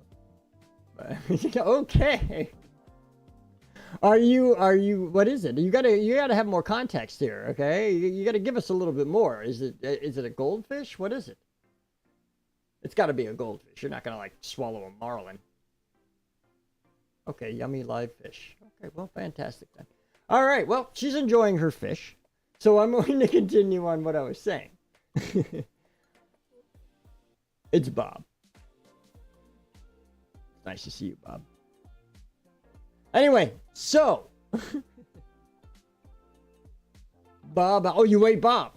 though. Okay. Are you? What is it? You gotta have more context here, okay? You gotta give us a little bit more. Is it a goldfish? What is it? It's got to be a goldfish. You're not gonna like swallow a marlin. Okay, yummy live fish. Okay, well, fantastic then. All right, well, she's enjoying her fish, so I'm going to continue on what I was saying. It's Bob. Nice to see you, Bob. Anyway, so Bob. Oh, you ate Bob.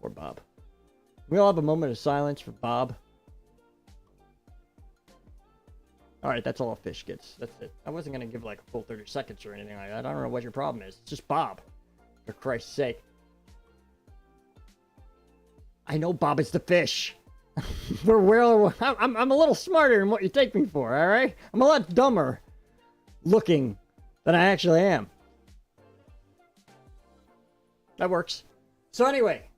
Poor Bob. We all have a moment of silence for Bob. All right, that's all a fish gets. That's it. I wasn't going to give like a full 30 seconds or anything like that. I don't know what your problem is. It's just Bob. For Christ's sake. I know Bob is the fish. I'm a little smarter than what you take me for, all right? I'm a lot dumber looking than I actually am. That works. So anyway,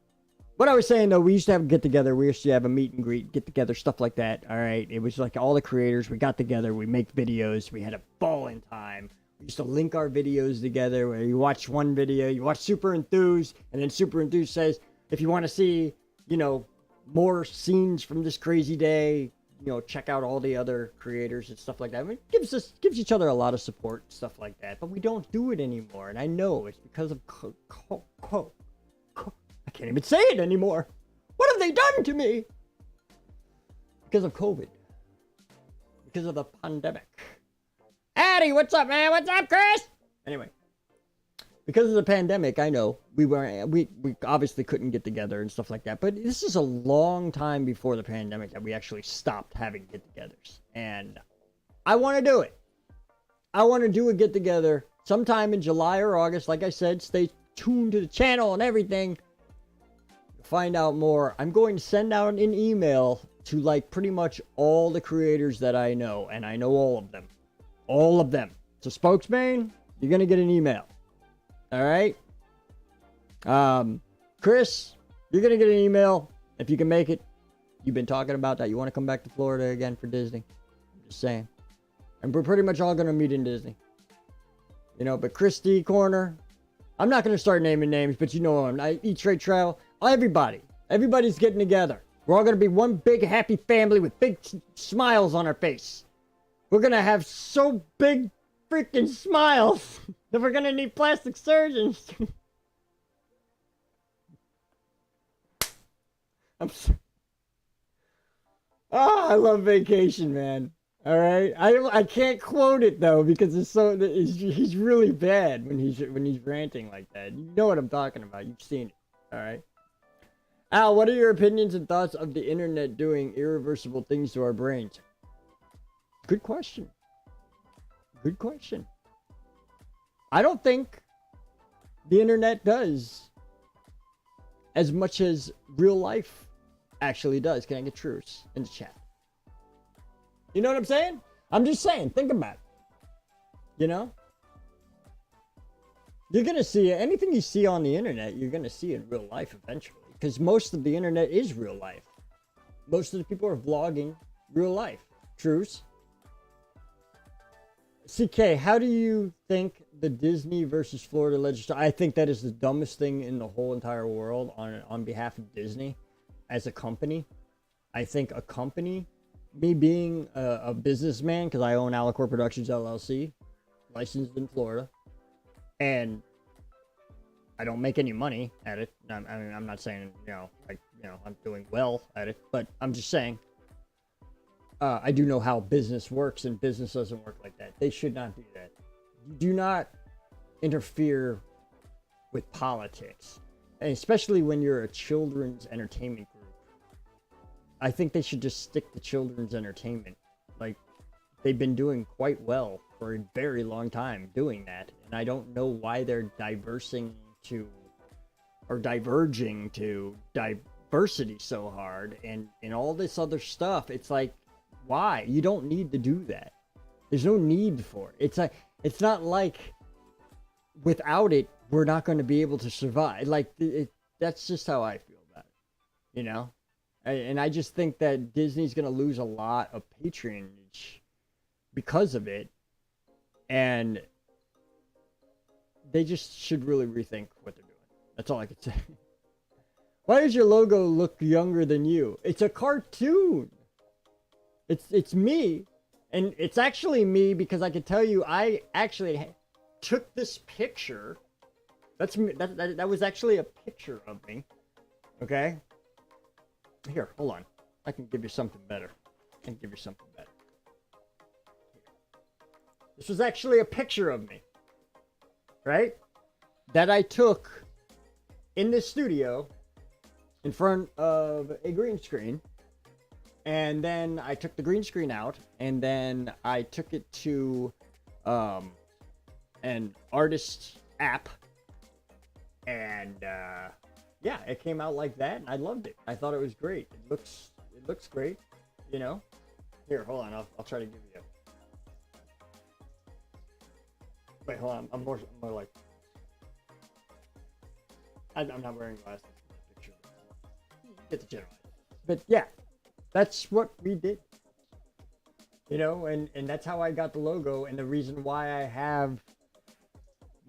what I was saying though, we used to have a get together. We used to have a meet and greet, get together, stuff like that. All right. It was like all the creators. We got together. We make videos. We had a ball in time. We used to link our videos together where you watch one video, you watch Super Enthused, and then Super Enthused says, if you want to see, you know, more scenes from this crazy day, you know, check out all the other creators and stuff like that. I mean, it gives each other a lot of support, stuff like that. But we don't do it anymore. And I know it's because of I can't even say it anymore. What have they done to me? Because of COVID. Because of the pandemic. Addy, what's up, man? What's up, Chris? Anyway, because of the pandemic, I know we obviously couldn't get together and stuff like that. But this is a long time before the pandemic that we actually stopped having get-togethers, and I want to do it. I want to do a get-together sometime in July or August. Like I said, stay tuned to the channel and everything. Find out more. I'm going to send out an email to like pretty much all the creators that I know, and I know all of them. All of them. So spokesman, you're gonna get an email. All right. Chris, you're gonna get an email if you can make it. You've been talking about that. You want to come back to Florida again for Disney? I'm just saying. And we're pretty much all gonna meet in Disney. You know, but Christy Corner, I'm not gonna start naming names, but you know them. I Eat Straight Travel. Everybody's getting together. We're all gonna be one big happy family with big smiles on our face. We're gonna have so big freaking smiles that we're gonna need plastic surgeons. I love vacation, man. All right, I can't quote it though because he's really bad when he's ranting like that. You know what I'm talking about. You've seen it. All right. Al, what are your opinions and thoughts of the internet doing irreversible things to our brains? Good question. Good question. I don't think the internet does as much as real life actually does. Can I get truths in the chat? You know what I'm saying? I'm just saying, think about it. You know? You're going to see anything you see on the internet, you're going to see in real life eventually. Because most of the internet is real life. Most of the people are vlogging real life. Truths. CK, how do you think the Disney versus Florida legislature, I think that is the dumbest thing in the whole entire world on behalf of Disney as a company. I think a company, me being a businessman, because I own Alicorp Productions LLC, licensed in Florida, and I don't make any money at it. I mean, I'm not saying, I'm doing well at it, but I'm just saying, I do know how business works, and business doesn't work like that. They should not do that. You do not interfere with politics, and especially when you're a children's entertainment group. I think they should just stick to children's entertainment. Like, they've been doing quite well for a very long time doing that, and I don't know why they're diverging to diversity so hard and all this other stuff. It's like, why? You don't need to do that. There's no need for it. It's not like without it we're not going to be able to survive. Like, that's just how I feel about it, and I just think that Disney's going to lose a lot of patronage because of it, and they just should really rethink what they're doing. That's all I could say. Why does your logo look younger than you? It's a cartoon. It's me, and it's actually me because I can tell you I actually took this picture. That's me. That was actually a picture of me. Okay. Here, hold on. I can give you something better. This was actually a picture of me, right? That I took in this studio in front of a green screen. And then I took the green screen out, and then I took it to an artist app. And yeah, it came out like that, and I loved it. I thought it was great. It looks great, Here, hold on. I'll try to give you. Wait, hold on. I'm more like. I'm not wearing glasses in the picture. Get the general idea. But yeah, that's what we did. And that's how I got the logo, and the reason why I have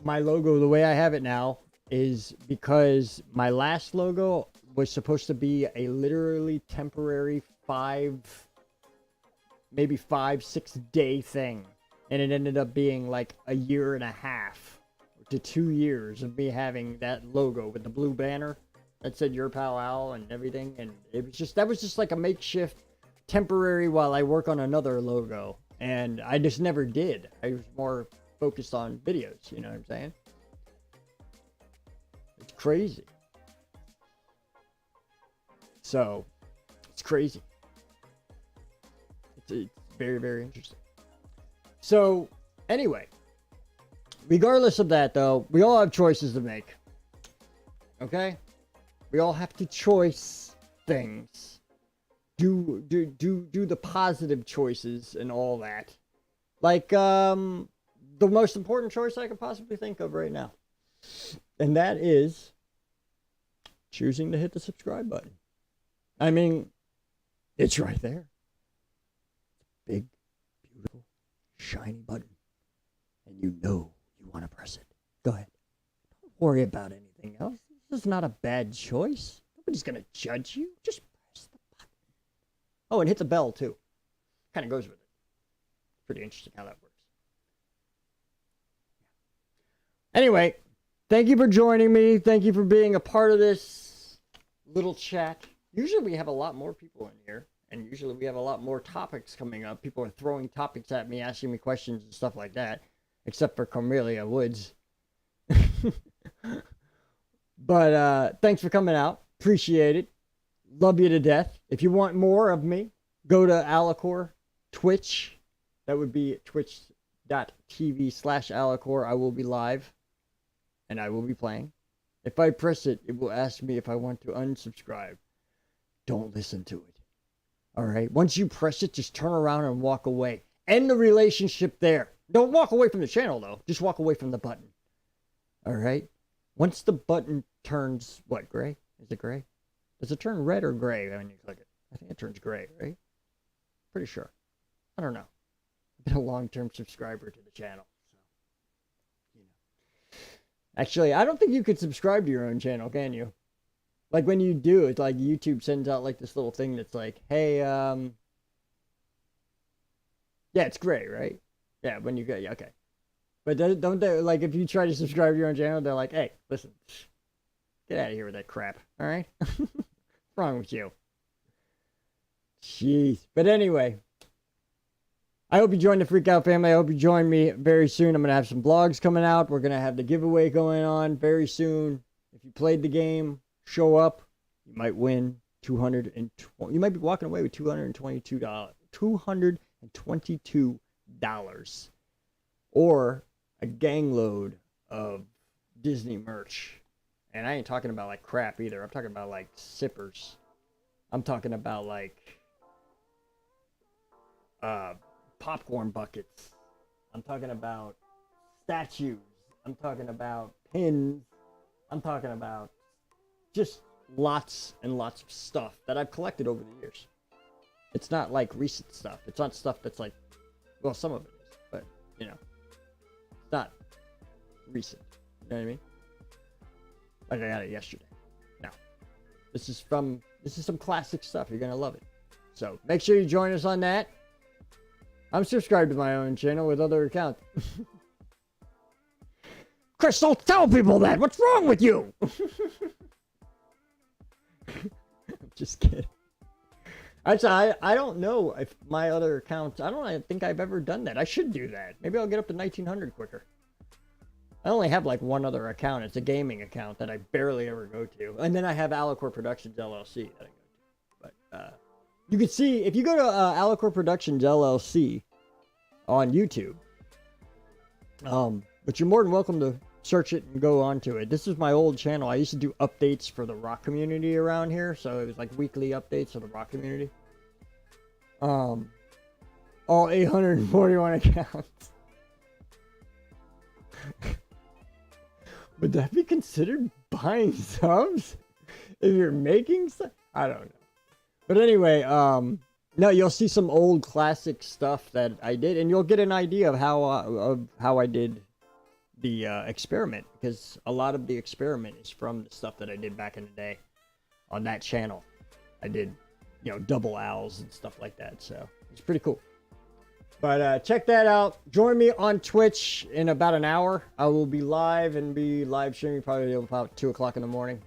my logo the way I have it now is because my last logo was supposed to be a literally temporary 5-6 day thing. And it ended up being like a year and a half to 2 years of me having that logo with the blue banner that said Your Pal Al and everything. And that was just like a makeshift temporary while I work on another logo. And I just never did. I was more focused on videos, you know what I'm saying? It's crazy. So, it's crazy. It's very, very interesting. So, anyway, regardless of that, though, we all have choices to make. Okay? We all have to choice things. Do the positive choices and all that. Like, the most important choice I could possibly think of right now. And that is choosing to hit the subscribe button. I mean, it's right there. Big, beautiful, shiny button. And you want to press it. Go ahead. Don't worry about anything else. This is not a bad choice. Nobody's going to judge you. Just press the button. Oh, and hit the bell, too. Kind of goes with it. Pretty interesting how that works. Anyway, thank you for joining me. Thank you for being a part of this little chat. Usually we have a lot more people in here, and usually we have a lot more topics coming up. People are throwing topics at me, asking me questions and stuff like that, except for Cornelia Woods. But thanks for coming out. Appreciate it. Love you to death. If you want more of me, go to Alicorp Twitch. That would be twitch.tv/Alicorp. I will be live. And I will be playing. If I press it, it will ask me if I want to unsubscribe. Don't listen to it. Alright? Once you press it, just turn around and walk away. End the relationship there. Don't walk away from the channel, though. Just walk away from the button. Alright? Once the button turns, what, gray? Is it gray? Does it turn red or gray when you click it? I think it turns gray, right? Pretty sure. I don't know. I've been a long-term subscriber to the channel. So, Actually, I don't think you could subscribe to your own channel, can you? Like when you do, it's like YouTube sends out like this little thing that's like, hey, yeah, it's gray, right? Yeah, when you go, yeah, okay. But don't they, like, if you try to subscribe to your own channel, they're like, hey, listen, get out of here with that crap, all right? What's wrong with you? Jeez. But anyway, I hope you join the Freak Out family. I hope you join me very soon. I'm going to have some vlogs coming out. We're going to have the giveaway going on very soon. If you played the game, show up. You might win $220. You might be walking away with $222. $222. Or a gang load of Disney merch. And I ain't talking about like crap either. I'm talking about like sippers. I'm talking about like popcorn buckets. I'm talking about statues. I'm talking about pins. I'm talking about just lots and lots of stuff that I've collected over the years. It's not like recent stuff. It's not stuff that's like, well, some of it is, but you know, it's not recent. You know what I mean? Like I got it yesterday. No, this is some classic stuff. You're gonna love it. So make sure you join us on that. I'm subscribed to my own channel with other accounts. Chris, don't tell people that. What's wrong with you? I'm just kidding. Actually, I don't know if my other accounts, I don't think I've ever done that. I should do that. Maybe I'll get up to 1900 quicker. I only have like one other account. It's a gaming account that I barely ever go to. And then I have Alicorp Productions LLC that I go to. But you can see, if you go to Alicorp Productions LLC on YouTube, but you're more than welcome to search it and go onto it. This is my old channel. I used to do updates for the rock community around here. So it was like weekly updates for the rock community. All 841 accounts. Would that be considered buying subs if you're making stuff? I don't know. But anyway, no, you'll see some old classic stuff that I did, and you'll get an idea of how I did the experiment, because a lot of the experiment is from the stuff that I did back in the day on that channel. I did, you know, double owls and stuff like that, so it's pretty cool. But check that out. Join me on Twitch in about an hour. I will be live and be live streaming probably about 2 o'clock in the morning.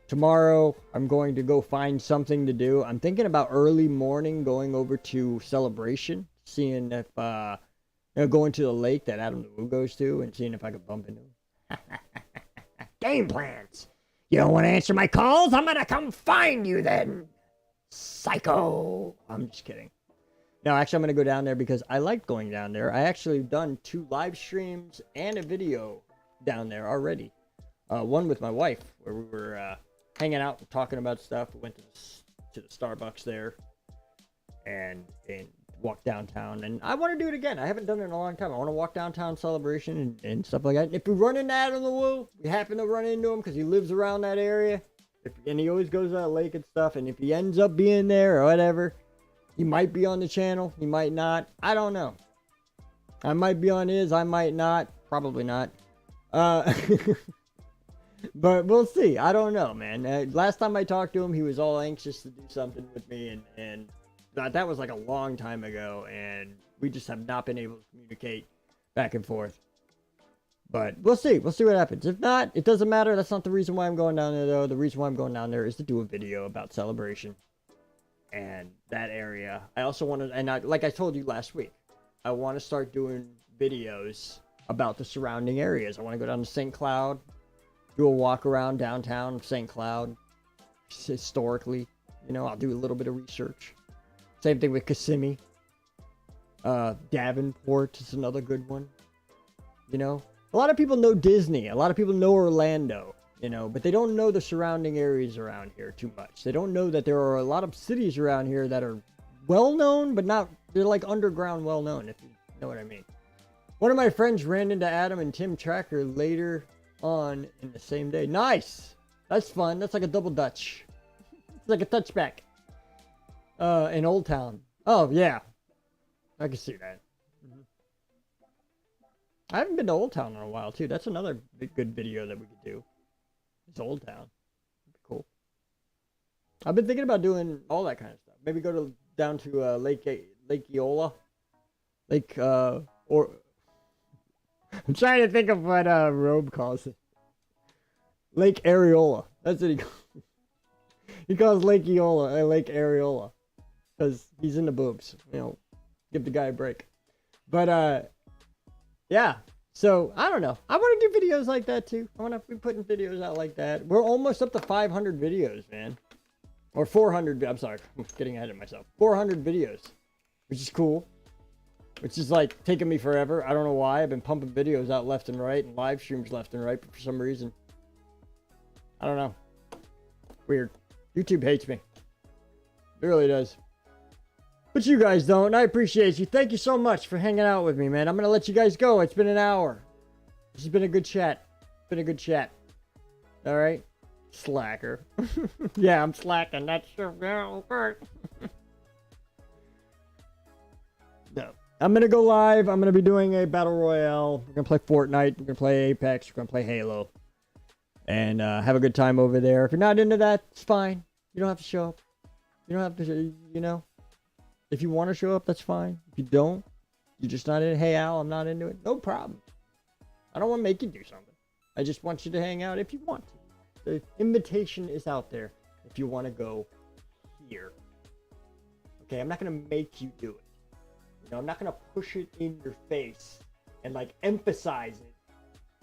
Tomorrow, I'm going to go find something to do. I'm thinking about early morning going over to Celebration, seeing if, going to the lake that Adam the Woo goes to and seeing if I could bump into him. Game plans. You don't want to answer my calls? I'm going to come find you then. Psycho. I'm just kidding. No, actually, I'm going to go down there because I like going down there. I actually done 2 live streams and a video down there already. One with my wife, where we were hanging out and talking about stuff. We went to the Starbucks there and walked downtown. And I want to do it again. I haven't done it in a long time. I want to walk downtown Celebration and stuff like that. And if we run into Adam the Woo, we happen to run into him because he lives around that area. And he always goes to that lake and stuff. And if he ends up being there or whatever, he might be on the channel. He might not. I don't know. I might be on his. I might not. Probably not. But we'll see. I don't know, man. Last time I talked to him, he was all anxious to do something with me. And that was like a long time ago. And we just have not been able to communicate back and forth. But we'll see. We'll see what happens. If not, it doesn't matter. That's not the reason why I'm going down there, though. The reason why I'm going down there is to do a video about Celebration. And that area. I also want to, and like I told you last week, I want to start doing videos about the surrounding areas. I want to go down to St. Cloud, do a walk around downtown St. Cloud, historically. You know, I'll do a little bit of research. Same thing with Kissimmee. Davenport is another good one. You know, a lot of people know Disney. A lot of people know Orlando. You know, but they don't know the surrounding areas around here too much. They don't know that there are a lot of cities around here that are well known, but not, they're like underground well known, if you know what I mean. One of my friends ran into Adam and Tim Tracker later on in the same day. Nice! That's fun. That's like a double Dutch. It's like a touchback. In Old Town. Oh, yeah. I can see that. I haven't been to Old Town in a while too. That's another good video that we could do. It's Old Town. Cool. I've been thinking about doing all that kind of stuff. Maybe go down to Lake Eola. Or I'm trying to think of what Robe calls it. Lake Areola. That's what he calls Lake Eola Lake Areola. Because he's in the boobs. You know, give the guy a break. But yeah. So I don't know. I want to do videos like that too. I want to be putting videos out like that. We're almost up to 500 videos, man. Or 400. I'm sorry. I'm getting ahead of myself. 400 videos. Which is cool. Which is like taking me forever. I don't know why. I've been pumping videos out left and right and live streams left and right, but for some reason, I don't know. Weird. YouTube hates me. It really does. But you guys don't, and I appreciate you. Thank you so much for hanging out with me, man. I'm going to let you guys go. It's been an hour. This has been a good chat. It's been a good chat. All right? Slacker. Yeah, I'm slacking. That's so okay. No. I'm going to go live. I'm going to be doing a Battle Royale. We're going to play Fortnite. We're going to play Apex. We're going to play Halo. And have a good time over there. If you're not into that, it's fine. You don't have to show up. You don't have to, you know. If you want to show up, that's fine. If you don't, you're just not in. Hey, Al, I'm not into it. No problem. I don't want to make you do something. I just want you to hang out if you want to. The invitation is out there if you want to go here. Okay, I'm not going to make you do it. You know, I'm not going to push it in your face and like emphasize it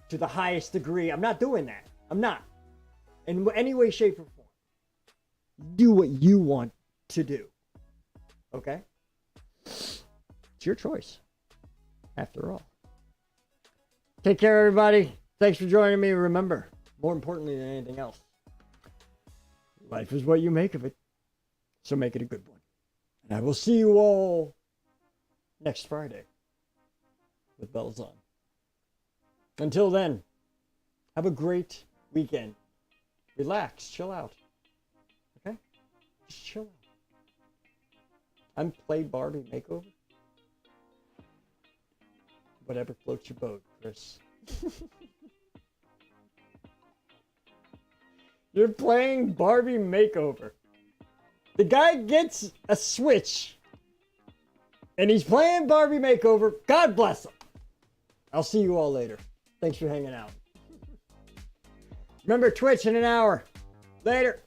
to the highest degree. I'm not doing that. I'm not. In any way, shape, or form. Do what you want to do. Okay? It's your choice. After all. Take care, everybody. Thanks for joining me. Remember, more importantly than anything else, life is what you make of it. So make it a good one. And I will see you all next Friday with bells on. Until then, have a great weekend. Relax, chill out. Okay? Just chill out. I'm Play Barbie Makeover. Whatever floats your boat, Chris. You're playing Barbie Makeover. The guy gets a Switch. And he's playing Barbie Makeover. God bless him. I'll see you all later. Thanks for hanging out. Remember Twitch in an hour. Later.